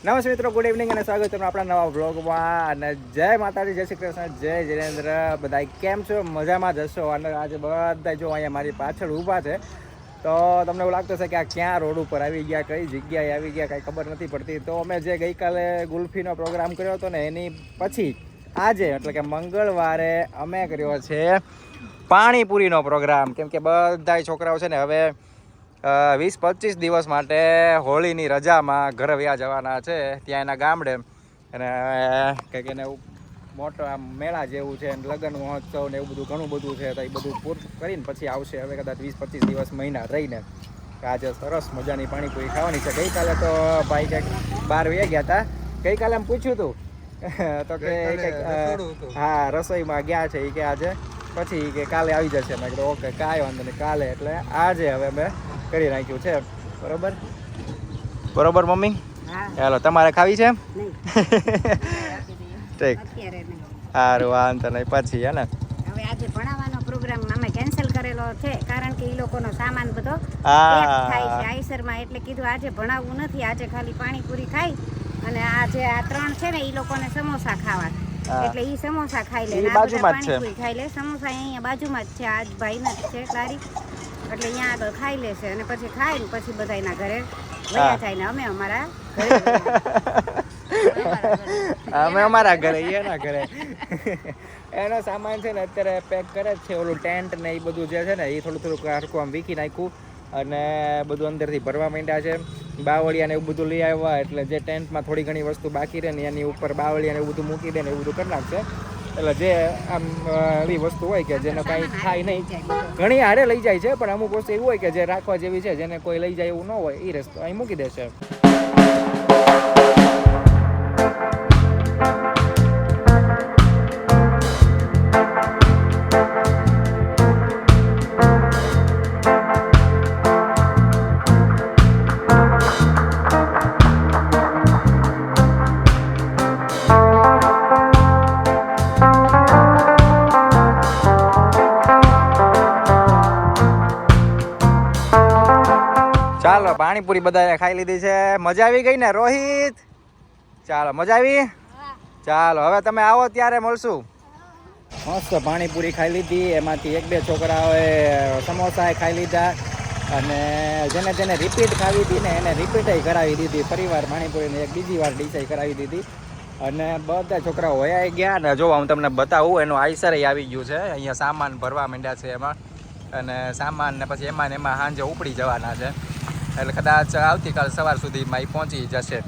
નમસ્તે મિત્રો, good evening અને સ્વાગત છે આપણા નવા વ્લોગમાં. અને જય માતાજી, જય શ્રી કૃષ્ણ, જય જિનેન્દ્ર. બધા કેમ છો? મજામાં જ હશો. અને આજે બધા જો અહીંયા મારી પાછળ ઊભા છે તો તમને એવું લાગતું હશે કે આ ક્યાં રોડ ઉપર આવી ગયા, કઈ જગ્યાએ આવી ગયા, કાંઈ ખબર નથી પડતી. તો અમે જે ગઈકાલે ગુલ્ફીનો પ્રોગ્રામ કર્યો હતો ને એની પછી આજે એટલે કે મંગળવારે અમે કર્યો છે પાણીપુરીનો પ્રોગ્રામ. કેમ કે બધા છોકરાઓ છે ને હવે 20-25 દિવસ માટે હોળીની રજામાં ઘરે વ્યા જવાના છે ત્યાં એના ગામડે. અને કંઈક એને મોટો આમ મેળા જેવું છે, લગ્ન મહોત્સવ ને એવું બધું ઘણું બધું છે. તો એ બધું પૂરું કરીને પછી આવશે હવે કદાચ 20-25 દિવસ મહિના રહીને. આજે સરસ મજાની પાણીપુરી ખાવાની છે. ગઈકાલે તો ભાઈ કંઈક બહાર વહી ગયા હતા. ગઈકાલે એમ પૂછ્યું હતું તો કે હા રસોઈમાં ગયા છે એ કે આજે પછી કે કાલે આવી જશે. મેં કીધું ઓકે કાંઈ વાંધો નહીં, કાલે એટલે આજે હવે મેં કરી નાખ્યું છે. બરોબર બરોબર મમ્મી? ચાલો તમારે ખાવી છે? ઠીક, સારું વાંધો નહીં પછી હે ને. હવે આજે ભણાવવાનો પ્રોગ્રામ અમે કેન્સલ કરેલો છે કારણ કે એ લોકોનો સામાન બધો પેક થાય છે આઈસરમાં, એટલે કીધું આજે ભણાવવું નથી, આજે ખાલી પાણીપુરી ખાઈ અને આજે આ 3 છે ને એ લોકોને સમોસા ખાવા, એટલે ઈ સમોસા ખાઈ લે, પાણીપુરી ખાઈ લે. સમોસા અહીંયા બાજુમાં જ છે, આજ ભાઈના જ છે લારી, એટલે અહીંયા આગળ ખાઈ લેશે અને પછી ખાઈને પછી બધાના ઘરે વયા જાય ને અમે અમારા ઘરે એના ઘરે એનો સામાન છે ને અત્યારે પેક કરે જ છે. ઓલું ટેન્ટ ને એ બધું જે છે ને એ થોડું હરખું આમ વીખી નાખ્યું અને બધું અંદરથી ભરવા માંડ્યા છે. બાવળિયા ને એવું બધું લઈ આવ્યા, એટલે જે ટેન્ટમાં થોડી ઘણી વસ્તુ બાકી રહે ને એની ઉપર બાવળિયા ને એવું બધું મૂકી દે ને એવું બધું કરી નાખશે. એટલે જે આમ એવી વસ્તુ હોય કે જેને કાંઈ થાય નહીં, ઘણી હારે લઈ જાય છે, પણ અમુક વસ્તુ એવું હોય કે જે રાખવા જેવી છે, જેને કોઈ લઈ જાય એવું ન હોય, એ રસ્તો અહીં મૂકી દેશે. ચાલો પાણીપુરી બધાએ ખાઈ લીધી છે. મજા આવી ગઈ ને રોહિત? ચાલો મજા આવી? ચાલો હવે તમે આવો ત્યારે મળશું. મસ્ત પાણીપુરી ખાઈ લીધી, એમાંથી 1-2 છોકરાઓએ સમોસા ખાઈ લીધા અને જેને રિપીટ ખાવી હતી ને એને રિપીટય કરાવી દીધી. ફરીવાર પાણીપુરીને એક બીજી વાર ડીશ કરાવી દીધી અને બધા છોકરાઓ વયા ગયા. અને જો હું તમને બતાવું, એનું આઈસર આવી ગયું છે. અહીંયા સામાન ભરવા માંડ્યા છે એમાં, અને સામાન ને પછી એમાં સાંજે ઉપડી જવાના છે, એટલે કદાચ આવતીકાલ સવાર સુધીમાં એ પહોંચી જશે.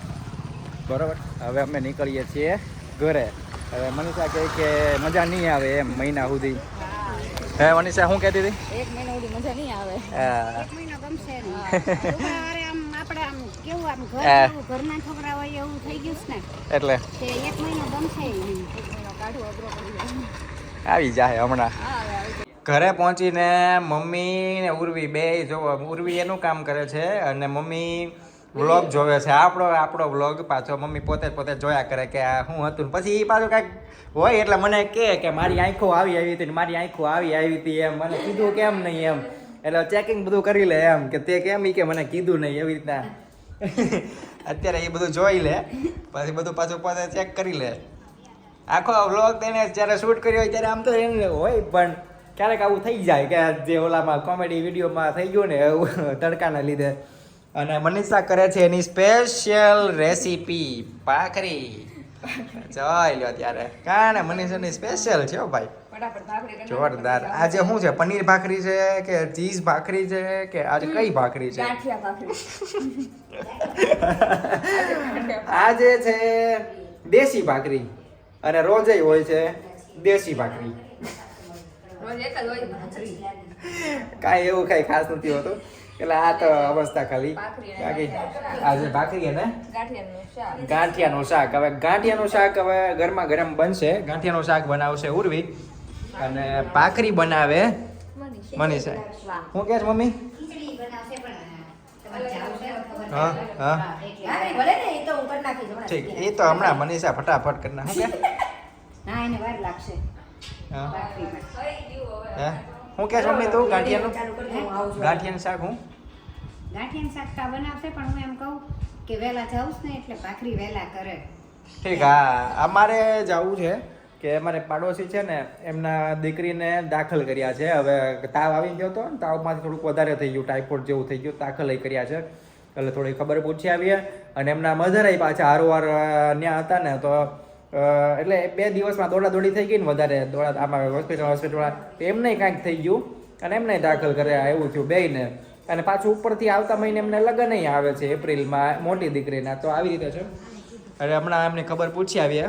બરાબર, હવે અમે નીકળીએ છીએ ઘરે. હવે મનીષા કહે કે મજા નહીં આવે એમ મહિના સુધી. હે મનીષા શું કહેતી હતી? 1 મહિના સુધી મજા નહીં આવે. 1 મહિનો ગમશે નહીં. આપણે આમ કેવું આમ ઘરના છોકરા હોય એવું થઈ ગયું છે ને, એટલે 1 મહિનો ગમશે નહીં. 1 મહિનો કાઢવો અઘરો પડી જાય. આવી જાય હમણાં. ઘરે પહોંચીને મમ્મી ને ઉર્વી બે જોવો. ઉર્વી એનું કામ કરે છે અને મમ્મી વ્લોગ જોવે છે. આપણો વ્લોગ પાછો મમ્મી પોતે જોયા કરે કે આ શું હતું. પછી એ પાછું કાંઈક હોય એટલે મને કે મારી આંખો આવી હતી ને મારી આંખો આવી હતી એમ. મને કીધું કેમ નહીં એમ, એટલે ચેકિંગ બધું કરી લે એમ કે તે કેમ કે મને કીધું નહીં એવી રીતના. અત્યારે એ બધું જોઈ લે, પછી બધું પાછું પોતે ચેક કરી લે. આખો વ્લોગ તેને જ્યારે શૂટ કર્યો હોય ત્યારે આમ તો એને હોય, પણ ક્યારેક આવું થઈ જાય કે જે ઓલામાં કોમેડી વિડીયોમાં થઈ ગયું ને એવું તડકાના લીધે. અને મનીષા કરે છે એની સ્પેશિયલ રેસીપી ભાખરી. જોઈ લો ત્યારે કાને મનીષાની સ્પેશિયલ છે ભાઈ, જોરદાર. આજે શું છે? પનીર ભાખરી છે કે ચીઝ ભાખરી છે કે આજે કઈ ભાખરી છે? આજે છે દેશી ભાખરી અને રોજે હોય છે દેશી ભાખરી. કાંઈ એવું કાંઈ ખાસ નથી હોતું, એટલે આ તો અવસ્થા ખાલી. બાકી આજે ભાખરી ને ગાંઠિયાનું શાક. હવે ગાંઠિયાનું શાક હવે ગરમા ગરમ બનશે. ગાંઠિયાનું શાક બનાવશે ઉર્વી અને ભાખરી બનાવે મનીષા. શું કહે છે મમ્મી? હા હા ઠીક, એ તો હમણાં મનીષા ફટાફટ કરી નાખે. હું કે મમ્મી તું ગાંઠિયાનું શાક? હું ગાંઠિયાનું શાક બનાવશે, પણ હું એમ કહું કે વહેલા જાઉં ને એટલે ભાખરી વહેલા કરે. ઠીક. હા, અમારે જવું છે કે અમારે પાડોશી છે ને એમના દીકરીને દાખલ કર્યા છે. હવે તાવ આવી ગયો હતો ને, તાવમાંથી થોડુંક વધારે થઈ ગયું, ટાઇફોઇડ જેવું થઈ ગયું, દાખલ કર્યા છે. એટલે થોડી ખબર પૂછી આવીએ. અને એમના મધર પાછા હારોવાર ત્યાં હતા ને, તો એટલે 2 દિવસમાં દોડાદોડી થઈ ગઈ ને, વધારે આમાં હોસ્પિટલ એમને કાંઈક થઈ ગયું અને એમને દાખલ કર્યા, એવું થયું બેયને. અને પાછું ઉપરથી આવતા મહિને એમને લગ્ન આવે છે એપ્રિલમાં, મોટી દીકરીના. તો આવી રીતે છે. અને હમણાં એમને ખબર પૂછી આવીએ.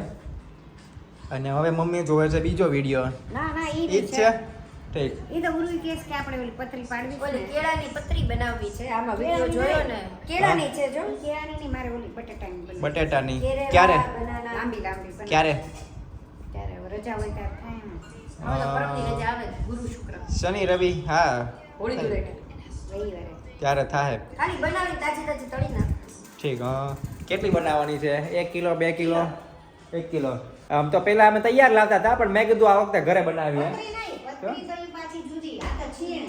અને હવે મમ્મી જોવે છે બીજો વિડીયો. ના ના ઈ ઈ જ છે. ઠીક. ઈ તો ઉરુઈ કેસ કે આપણે ઓલી પતરી પાડવી છે. ઓલી કેળાની પતરી બનાવવી છે. આમાં વિડિયો જોયો ને, કેળાની છે જો. કેળાની ની મારે ઓલી બટેટાની બનાવી. બટેટાની કેરેલા, ક્યારે બનાના. લાંબી લાંબી બનાવી. ક્યારે ત્યારે રજા હોય ત્યારે થાય ને. હવે તો પરમની રજા આવે ગુરુ શુક્ર. શનિ રવિ. હા, હોળી ધૂળેટી. રવિવારે. ત્યારે થાય. ખાલી બનાવી તાજી તાજી તળી નાખ. ઠીક. હા, કેટલી બનાવવાની છે? 1 કિલો, 2 કિલો? 1 કિલો. આમ તો પહેલા અમે તૈયાર લાવતા હતા, પણ મેં કીધું આ વખતે ઘરે બનાવીએ. પતરી નહીં, પતરી તો ઈ પાછી જુદી. આ તો છીણ.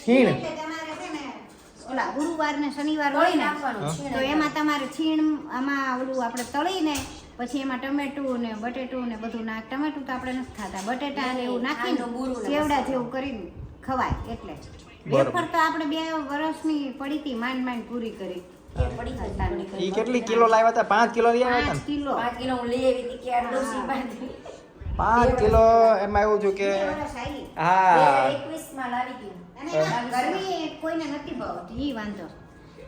છીણ? એટલે તમારે છે ને ઓલા ગુરુવાર ને શનિવાર હોય તળી ને, નાખવાનું હા. છીણ તો એમાં તમારે છીણ આમાં ઓલું આપણે તળીને પછી એમાં ટમેટું ને બટેટું ને બધું નાખ. ટમેટું તો આપણે નથી ખાતા, બટેટા ને એવું નાખીને આનું બુરું ને ચેવડા મસાલો. જેવું કરીને ખવાય. એટલે બરોબર. વેફર તો આપણે 2 વર્ષની પડી હતી, માંડ પૂરી કરી. એ પડી ગઈ. ઈ કેટલી કિલો લાવ્યા હતા? 5 કિલો લઈ આવ્યા હતા 5 ને? કિલો. 5 કિલો હું લઈ આવી હતી કે આ ડોસી બાંધી. 5 કિલો. એમાં એવું થયું કે 2 વર્ષ આવી. હા, 2021 માં લાવી હતી. અને એમાં ઘરની કોઈને નથી ભાવતી, ઈ વાંધો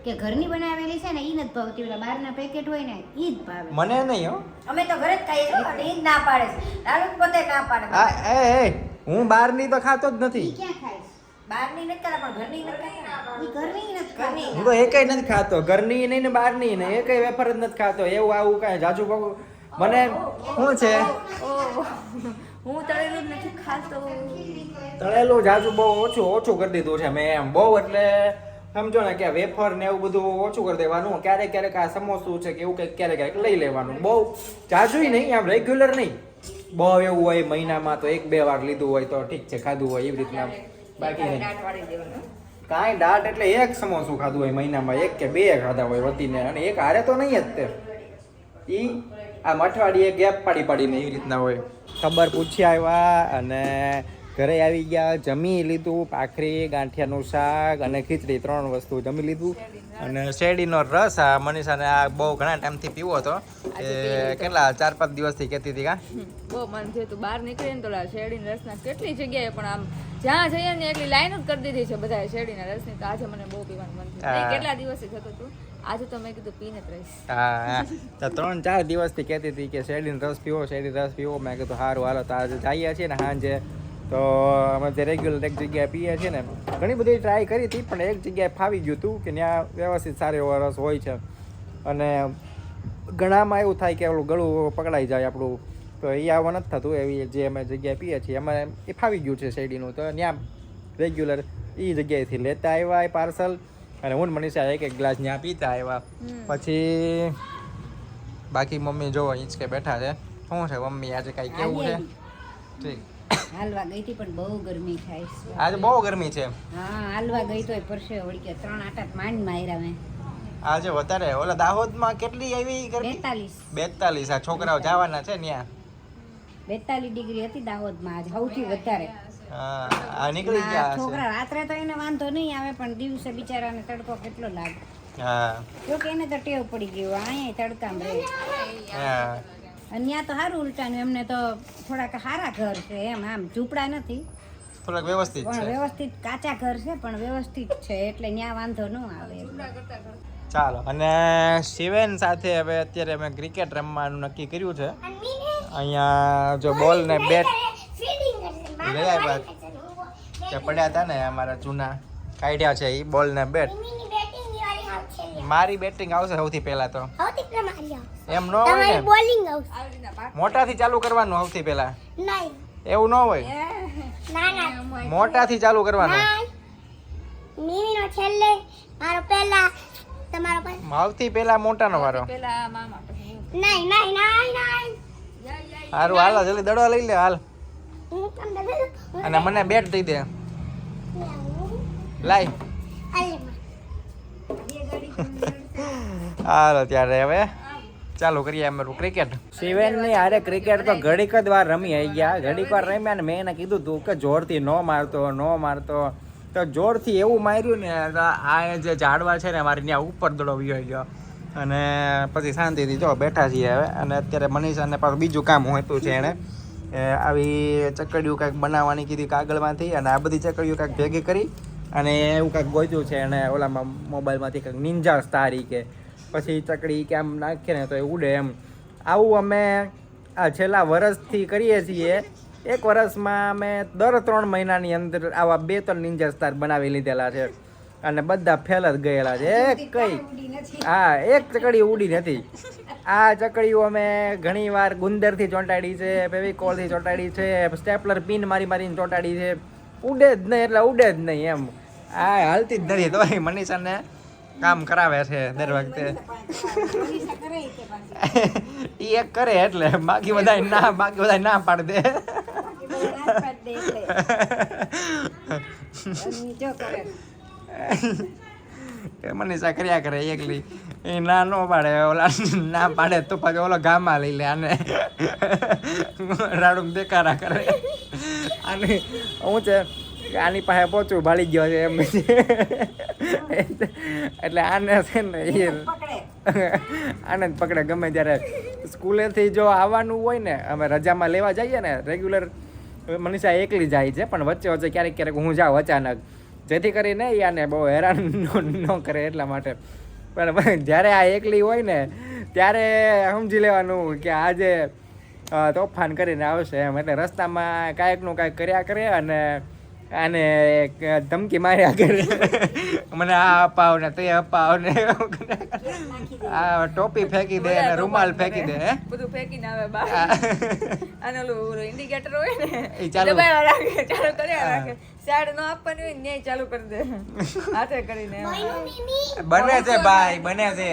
કે ઘરની બનાવેલી છે ને ઈ નથી ભાવતી. ઓલા બહારના પેકેટ હોય ને ઈ જ ભાવે. મને નહીં હો. અમે તો ઘરે જ ખાઈએ છીએ અને ઈ જ ના પાડે છે. લાલુ પોતે ના પાડે. આ એ હું બહારની તો ખાતો જ નથી. ઈ ક્યાં ખાય? બહારની નથી ખાતા પણ ઘરની નથી ખાતા. ઈ ઘરની નથી ઘરની. ખાતી. હું તો એકેય નથી ખાતો, ઘરની નહીં ને બહારની નહીં, એકેય વેફર જ નથી ખાતો. એવું આવું કાંઈ જાજુ બહુ મને શું છે, હું તળેલું જ નથી ખાતો. તળેલું જાજુ બહુ ઓછું કરી દીધું છે મેં. એમ બહુ એટલે સમજો ને કે વેફર ને એવું બધું ઓછું કરી દેવાનું. ક્યારેક ક્યારેક આ સમોસું છે કે એવું કંઈક ક્યારેક ક્યારેક લઈ લેવાનું. બહુ જાજુય નહીં, આમ રેગ્યુલર નહીં. બહુ એવું હોય મહિનામાં તો 1-2 વાર લીધું હોય તો ઠીક છે, ખાધું હોય એવી રીતના. બાકી નહીં દાંત વાળી દેવાનું. કાંઈ દાટ એટલે 1 સમોસું ખાધું હોય મહિનામાં, 1 કે 2 ખાધા હોય વધીને. અને એક હારે તો નહીં જ તે. ઈ આમ અઠવાડિયે ગેપ પાડીને એવી રીતના હોય. ખબર પૂછી આવ્યા અને ઘરે આવી ગયા, જમી લીધું. ભાખરી, ગાંઠિયાનું શાક અને ખીચડી 3 વસ્તુ જમી લીધું. અને શેરડીનો રસ આ મનીષાને આ બહુ ઘણા ટાઈમથી પીવો હતો. કે કેટલા 4-5 દિવસથી કહેતી હતી કા? બહુ મન થયું હતું બહાર નીકળીએ ને તો ઓલા શેરડીના રસના કેટલી જગ્યાએ પણ આમ જ્યાં જઈએ ને એટલી લાઈન જ કરી દીધી છે બધાએ શેરડીના રસની. તો આજે મને બહુ પીવાનું મન થયું. નહીં, કેટલા દિવસથી થતું હતું, આજે તો મેં કીધું પીને જ રહીશ. હા, તો 3-4 દિવસથી કહેતી હતી કે શેરડીનો રસ પીવો, શેરડી રસ પીવો. મેં કીધું સારું હાલો. તો આજે જઈએ છીએ ને સાંજે, તો અમે જે રેગ્યુલર એક જગ્યાએ પીએ છીએ ને, ઘણી બધી ટ્રાય કરી હતી પણ એક જગ્યાએ ફાવી ગયું હતું કે ત્યાં વ્યવસ્થિત સારો એવો રસ હોય છે. અને ઘણામાં એવું થાય કે ઓલું ગળું પકડાઈ જાય આપણું, તો એ આવા નથી થતું. એવી જે અમે જગ્યાએ પીએ છીએ એમાં એ ફાવી ગયું છે શેરડીનું. તો ત્યાં રેગ્યુલર એ જગ્યાએથી લેતા આવ્યા એ પાર્સલ. અને હું મનીષા 1-1 ગ્લાસ ત્યાં પીતા આવ્યા. પછી બાકી મમ્મી જોવો હિંચકે બેઠા છે. શું છે મમ્મી આજે કાંઈ કેવું છે? ઠીક. હાલવા ગઈ હતી પણ બહુ ગરમી થાય છે. આજે બહુ ગરમી છે. હા, હાલવા ગઈ તોય પરસે વળી ગયા. 3 આટા માંડ માર્યા મેં. આજે વધારે. ઓલા દાહોદમાં કેટલી આવી ગરમી? 42 42. આ છોકરાઓ જવાના છે ત્યાં. 42 ડિગ્રી હતી દાહોદમાં આજ, સૌથી વધારે. હા, આ નીકળી આ ગયા હશે. છોકરા રાત્રે તો એને વાંધો નહીં આવે પણ દિવસે બિચારાને તડકો કેટલો લાગે. હા, જો કે એને તો ટેવ પડી ગયું, અહીંયા તડકામાં રહે. હા. અને ત્યાં તો સારું ઉલટાનું, એમને તો થોડાક સારા ઘર છે એમ, આમ ઝૂંપડા નથી થોડાક વ્યવસ્થિત પણ છે. વ્યવસ્થિત કાચા ઘર છે પણ વ્યવસ્થિત છે એટલે ત્યાં વાંધો ન આવે. ચાલો. અને શિવેન સાથે હવે અત્યારે અમે ક્રિકેટ રમવાનું નક્કી કર્યું છે. અહીંયા જો બોલ ને બેટ લઈ આવ્યા જે પડ્યા હતા ને અમારા જૂના, કાઢ્યા છે એ બોલ ને બેટ. મારી બેટિંગ આવશે સૌથી પહેલા તો. એમ ન હોય ને, મોટાથી ચાલુ કરવાનું સૌથી પહેલા. એવું ન હોય, મોટાથી ચાલુ કરવાનું. સૌથી પહેલા મોટાનો વારો. પેલા મામા પછી સારું હાલ જલ્દી દડો લઈ લે હાલ. અને મને બેટ દઈ દે. લાય. હાલો ત્યારે હવે ચાલુ કરીએ અમારું ક્રિકેટ. શિવેનની હારે ક્રિકેટ તો ઘડીક જ વાર રમી આવી ગયા. ઘડીક વાર રમ્યા ને મેં એને કીધું તું કે જોરથી ન મારતો તો જોરથી એવું માર્યું ને આ જે ઝાડવા છે ને મારી ત્યાં ઉપર દડો વયો ગયો. અને પછી શાંતિથી જો બેઠા છીએ હવે. અને અત્યારે મનીષાને પાછું બીજું કામ હોતું છે એણે આવી ચકડીયું કાંઈક બનાવવાની કીધી કાગળમાંથી. અને આ બધી ચકડીયું કાંઈક ભેગી કરી અને એવું કાંઈક ગોત્યું છે એને ઓલામાં મોબાઈલમાંથી કાંઈક નિંજા સ્ટાર કે પછી ચકડી કે આમ નાખીએ ને તો એ ઉડે એમ. આવું અમે આ છેલ્લા વર્ષથી કરીએ છીએ. એક વર્ષમાં અમે દર 3 મહિનાની અંદર આવા 2-3 નિંજા સ્ટાર બનાવી લીધેલા છે અને બધા ફેલ જ ગયેલા છે. એક ચકડી ઉડી નથી. આ ચકડીઓ અમે ઘણી વાર ગુંદરથી ચોંટાડી છે, ફેવિકોલથી ચોંટાડી છે, સ્ટેપલર પિન મારીને ચોંટાડી છે. ઉડે જ નહીં એટલે ઉડે જ નહીં એમ. આ હાલતી જ નથી. તો મનીષાને કામ કરાવે છે દર વખતે. એ એક કરે એટલે બાકી બધા ના પાડી દે. મનીષા કર્યા કરે એકલી. એ ના ન પાડે, ઓલા ના પાડે તો પછી ઓલો ગામમાં લઈ લે આને. રાડું દેખાડા કરે. અને હું છે આની પાસે પહોંચું ભાળી ગયો છે એમ. એટલે આને છે ને એ આને જ પકડે ગમે ત્યારે. સ્કૂલેથી જો આવવાનું હોય ને, અમે રજામાં લેવા જઈએ ને રેગ્યુલર, મનીષા એકલી જાય છે પણ વચ્ચે ક્યારેક હું જાઉં અચાનક, જેથી કરીને એ આને બહુ હેરાન ન કરે એટલા માટે. પણ જ્યારે આ એકલી હોય ને ત્યારે સમજી લેવાનું કે આજે તોફાન કરીને આવશે એમ. એટલે રસ્તામાં કાંઈકનું કાંઈક કર્યા કરે અને આને ધમકી માર્યા કરે. મને આ અપાવ ને તે અપાવ ને આ ટોપી ફેંકી દે ને રૂમાલ ફેંકી દે. બધું ફેંકીને આવે બહાર. અને ઓલું ઇન્ડિકેટર હોય ને એ ચાલુ કર્યા રાખે. સાડ ન આપવાની હોય ને ચાલુ કરી દે હાથે કરીને. બને છે ભાઈ, બને છે.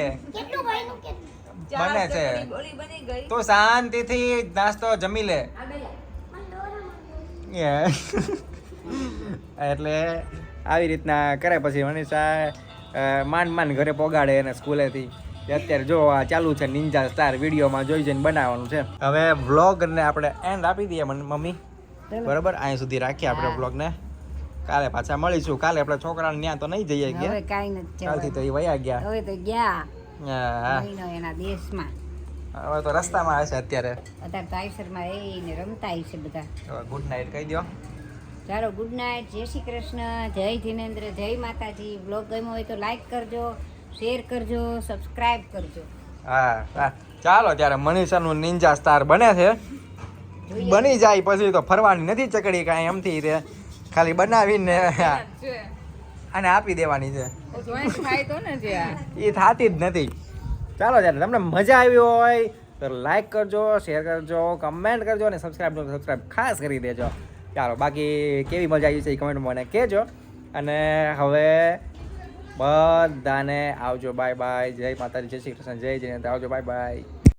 બને છે. ગોળી બની ગઈ. તું શાંતિથી નાસ્તો જમી લે. એટલે આવી રીતના કરે. પછી મનીષા માંડ ઘરે પોગાડે એને સ્કૂલેથી. અત્યારે જો આ ચાલુ છે નિંજા સ્ટાર, વિડીયોમાં જોઈ જઈને બનાવવાનું છે. હવે વ્લોગને આપણે એન્ડ આપી દઈએ મમ્મી, બરાબર? અહીં સુધી રાખીએ આપણે વ્લોગને. કાલે પાછા મળીશું. કાલે આપણે છોકરાને ત્યાં તો નહીં જઈએ ગયા, કાલથી તો એ વયા ગયા. હવે તો ગયા હા, એના દેશમાં. હવે તો રસ્તામાં હશે અત્યારે. અત્યારે તો આઈસરમાં રહીને રમતા હશે બધા. ગુડ નાઇટ કહી દો. ચાલો ગુડ નાઇટ, જય શ્રી કૃષ્ણ, જય જિનેન્દ્ર, જય માતાજી. બ્લોગ ગમ્યો હોય તો લાઈક કરજો, શેર કરજો, સબસ્ક્રાઇબ કરજો. હા ચાલો ત્યારે મનીષાનું નિંજા સ્ટાર બને છે. બની જાય પછી તો ફરવાની નથી ચકડી કાંઈ એમથી તે ખાલી બનાવીને અને આપી દેવાની છે. એ થતી જ નથી. ચાલો ત્યારે તમને મજા આવી હોય તો લાઈક કરજો, શેર કરજો, કમેન્ટ કરજો અને સબસ્ક્રાઈબ ખાસ કરી દેજો. ચાલો બાકી કેવી મજા આવી છે એ કમેન્ટમાં મને કહેજો. અને હવે બધાને આવજો, બાય બાય. જય માતાજી, જય શ્રી કૃષ્ણ, જય જય. આવજો, બાય બાય.